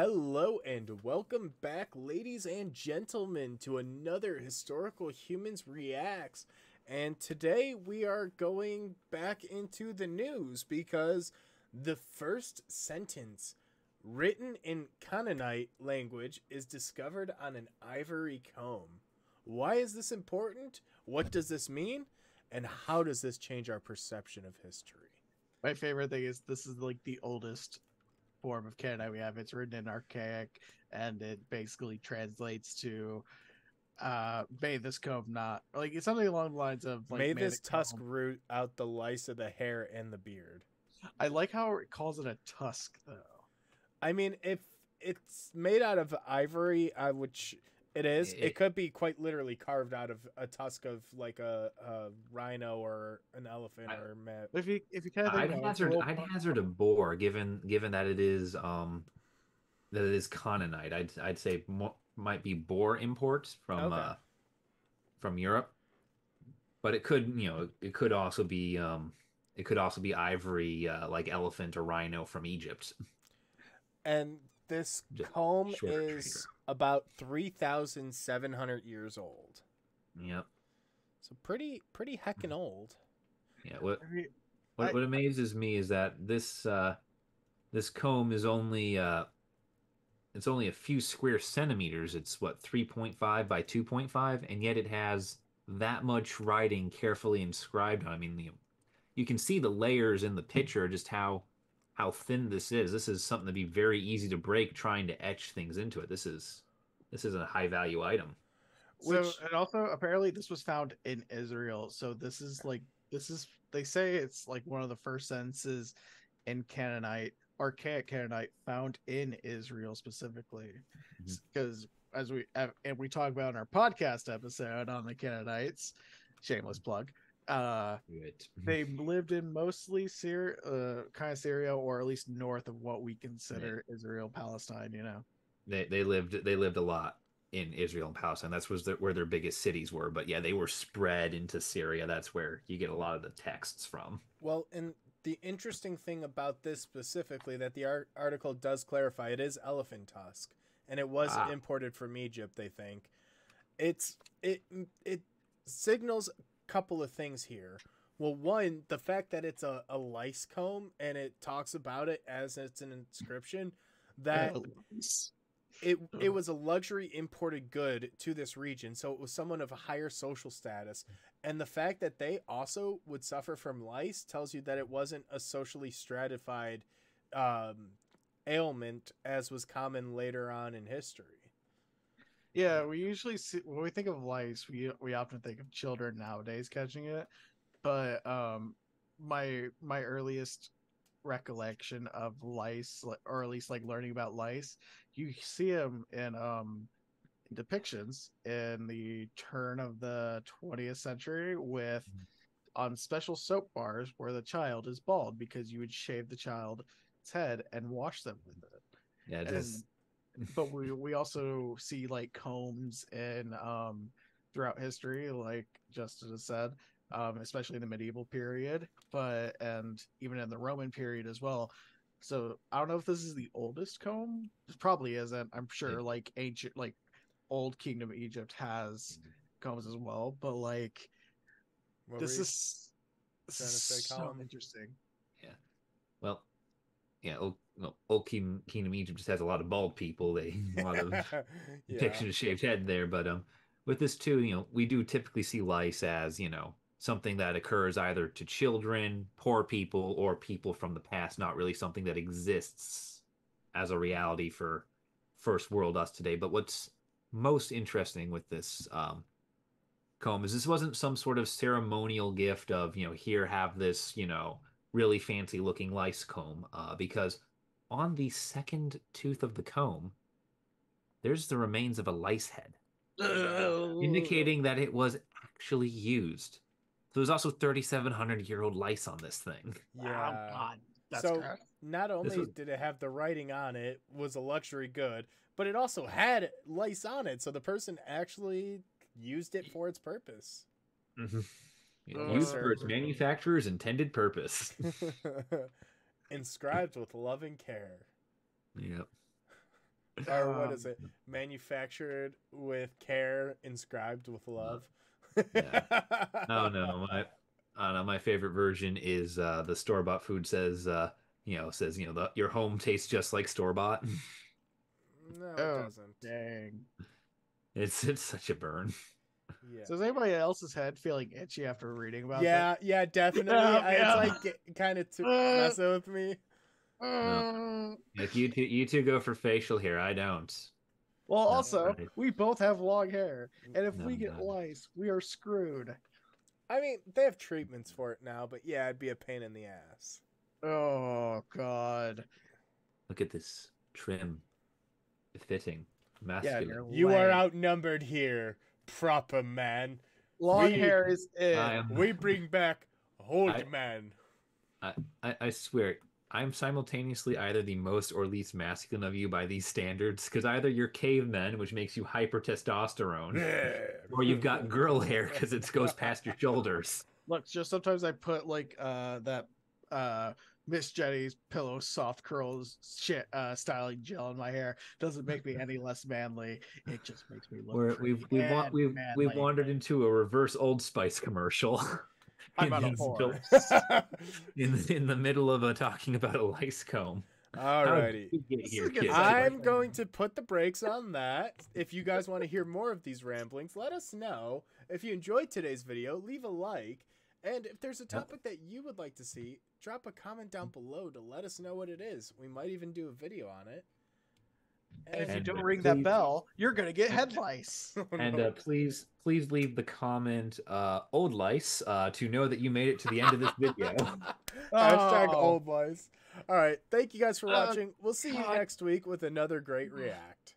Hello and welcome back, ladies and gentlemen, to another Historical Humans Reacts. And today we are going back into the news because the first sentence written in Canaanite language is discovered on an ivory comb. Why is this important? What does this mean? And how does this change our perception of history? My favorite thing is this is like the oldest form of Canaanite we have. It's written in archaic, and it basically translates to may this comb not, like, it's something along the lines of like May may the this tusk comb. root out the lice of the hair and the beard. I like how it calls it a tusk though. I mean, if it's made out of ivory, which it is, it could be quite literally carved out of a tusk of like a rhino or an elephant or mat. But if you kind of think I'd about it, it's a hazard little I'd hazard a boar given that it is Canaanite. I'd say might be boar imports Okay. from Europe, but it could also be ivory, like elephant or rhino from Egypt. And this Just comb shorter trader. is about 3,700 years old. Yep. So pretty heckin' old. Yeah. I mean, I, What amazes me is that this comb is only it's only a few square centimeters. It's what, 3.5 by 2.5, and yet it has that much writing carefully inscribed on. I mean, you can see the layers in the picture, just how thin this is. This is something to be very easy to break trying to etch things into it. This is a high value item. so Which and also apparently this was found in Israel. So this is they say it's like one of the first sentences in Canaanite, archaic Canaanite, found in Israel specifically, Mhm. because and we talk about in our podcast episode on the Canaanites, shameless plug. Good. They lived in mostly Syria, kind of Syria, or at least north of what we Yeah. consider Israel, Palestine. They lived a lot in Israel and Palestine. That's where their biggest cities were. But yeah, they were spread into Syria. That's where you get a lot of the texts from. Well, and the interesting thing about this specifically that the article does clarify, it is elephant tusk, and it was Ah, imported from Egypt. They think it signals a couple of things here. Well, one, the fact that it's a lice comb and it talks about it as it's an inscription, that it was a luxury imported good to this region, so it was someone of a higher social status. And the fact that they also would suffer from lice tells you that it wasn't a socially stratified um, ailment as was common later on in history. Yeah, we usually see when we think of lice, we often think of children nowadays catching it. But my earliest recollection of lice, or at least like learning about lice, you see them in depictions in the turn of the 20th century with on special soap bars where the child is bald because you would shave the child's head and wash them with it. yeah, And just but we also see like combs in throughout history, like Justin has said, especially in the medieval period, but and even in the Roman period as well. So I don't know if this is the oldest comb. It probably isn't. I'm sure like ancient, like old Kingdom of Egypt has combs as well, but like What were this you is this trying is to say, so Colin? interesting. yeah. Well, yeah, old Kingdom Egypt just has a lot of bald people. They a lot of Yeah. depiction of shaved head there, but with this too, we do typically see lice as, something that occurs either to children, poor people, or people from the past, not really something that exists as a reality for first world us today. But what's most interesting with this comb is this wasn't some sort of ceremonial gift of, here, have this, really fancy looking lice comb, because on the second tooth of the comb, there's the remains of a lice head, Yeah. indicating that it was actually used. So there's also 3,700-year-old lice on this thing. Wow, Yeah. God, that's So gross. not This only was, did it have the writing on it, was a luxury good, but it also had lice on it, so the person actually used it for its purpose. Mhm. Poor Used for its sir. manufacturer's intended purpose. Inscribed with loving care. Yep. or what is it? Manufactured with care, inscribed with love. Yeah. No, no. I don't know. My favorite version is the store-bought food says, your home tastes just like store-bought. No, it Oh, doesn't. dang. It's such a burn. Yeah. So is anybody else's head feeling itchy after reading about Yeah, yeah, definitely. Yeah. It's like kind of messing with me. No. Like you two go for facial hair. I don't. Well, No, also, right. we both have long hair, and if No, we get no. lice, we are screwed. I mean, they have treatments for it now, but yeah, it'd be a pain in the ass. Oh God. Look at this trim, fitting, masculine. You are outnumbered here, proper man. Long hair is it. We bring back old I- man. I swear, I'm simultaneously either the most or least masculine of you by these standards, because either you're cavemen, which makes you hyper testosterone, or you've got girl hair because it goes past your shoulders. Look, just sometimes I put like that Miss Jenny's pillow soft curls shit styling gel in my hair. Doesn't make me any less manly. It just makes me look We've manly. wandered into a reverse Old Spice commercial. I'm on a horse. in the middle of talking about a lice comb. Alrighty. Here, I'm going to put the brakes on that. If you guys want to hear more of these ramblings, let us know. If you enjoyed today's video, leave a like. And if there's a topic that you would like to see, drop a comment down below to let us know what it is. We might even do a video on it. And if you don't ring that bell, you're going to get head lice. And please leave the comment old lice to know that you made it to the end of this video. Hashtag old lice. All right. Thank you guys for watching. We'll see you next week with another great react.